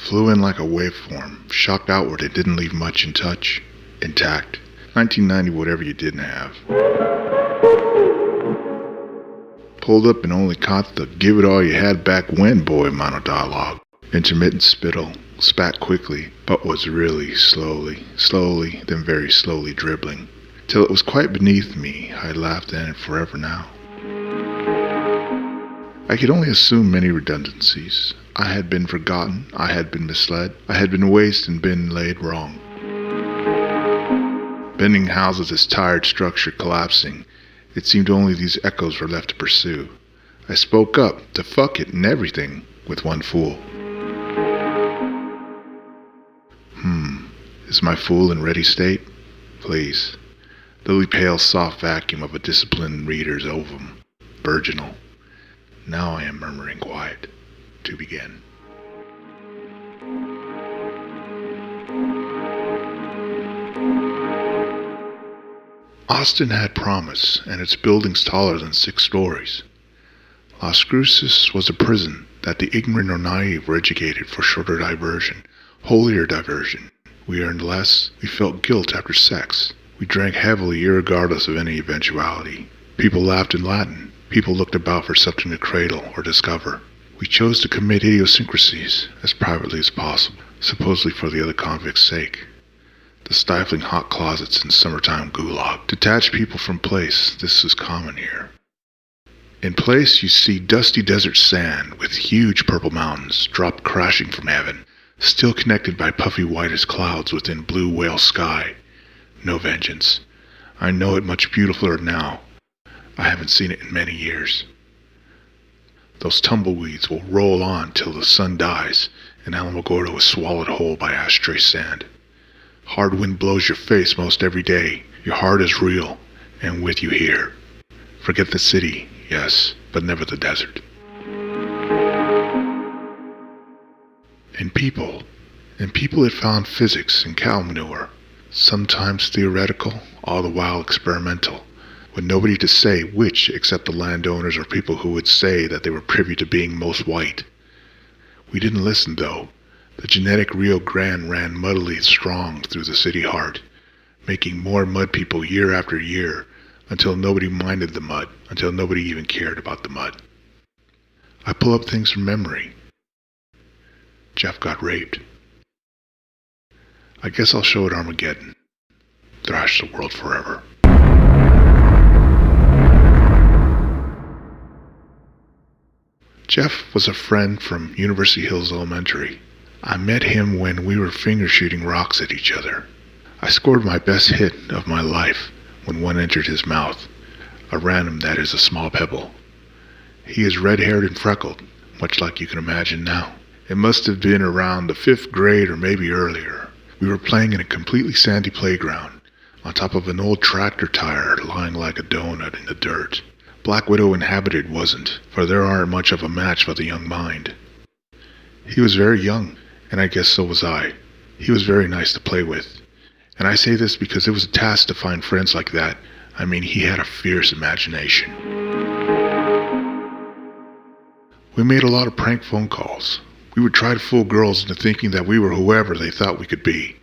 Flew in like a waveform, shocked outward and didn't leave much in touch, intact. 1990 whatever you didn't have. Pulled up and only caught the give it all you had back when boy monodialogue. Intermittent spittle, spat quickly, but was really slowly, then very slowly dribbling. Till it was quite beneath me, I laughed at it forever now. I could only assume many redundancies. I had been forgotten, I had been misled, I had been wasted and been laid wrong. Bending houses, its tired structure collapsing, it seemed only these echoes were left to pursue. I spoke up, to fuck it and everything, with one fool. Is my fool in ready state? Please. Lily pale soft vacuum of a disciplined reader's ovum. Virginal. Now I am murmuring quiet. To begin. Austin had promise, and its buildings taller than 6 stories. Las Cruces was a prison that the ignorant or naive were educated for shorter diversion, holier diversion. We earned less, we felt guilt after sex. We drank heavily irregardless of any eventuality. People laughed in Latin. People looked about for something to cradle or discover. We chose to commit idiosyncrasies as privately as possible, supposedly for the other convicts' sake. The stifling hot closets and summertime gulag. Detach people from place, this is common here. In place you see dusty desert sand with huge purple mountains dropped crashing from heaven, still connected by puffy whitest clouds within blue whale sky. No vengeance. I know it much beautifuler now. I haven't seen it in many years. Those tumbleweeds will roll on till the sun dies and Alamogordo is swallowed whole by ashtray sand. Hard wind blows your face most every day. Your heart is real, and with you here. Forget the city, yes, but never the desert. And people it found physics and cow manure, sometimes theoretical, all the while experimental, with nobody to say which except the landowners or people who would say that they were privy to being most white. We didn't listen though. The genetic Rio Grande ran muddily strong through the city heart, making more mud people year after year, until nobody minded the mud, until nobody even cared about the mud. I pull up things from memory. Jeff got raped. I guess I'll show it Armageddon. Thrash the world forever. Jeff was a friend from University Hills Elementary. I met him when we were finger shooting rocks at each other. I scored my best hit of my life when one entered his mouth. A random, that is, a small pebble. He is red-haired and freckled, much like you can imagine now. It must have been around the 5th grade or maybe earlier. We were playing in a completely sandy playground, on top of an old tractor tire lying like a donut in the dirt. Black Widow inhabited wasn't, for there aren't much of a match for the young mind. He was very young, and I guess so was I. He was very nice to play with. And I say this because it was a task to find friends like that. I mean, he had a fierce imagination. We made a lot of prank phone calls. We would try to fool girls into thinking that we were whoever they thought we could be.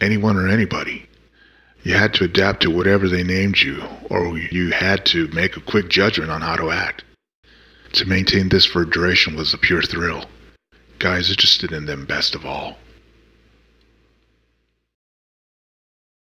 Anyone or anybody. You had to adapt to whatever they named you, or you had to make a quick judgment on how to act. To maintain this for a duration was a pure thrill. Guys interested in them best of all.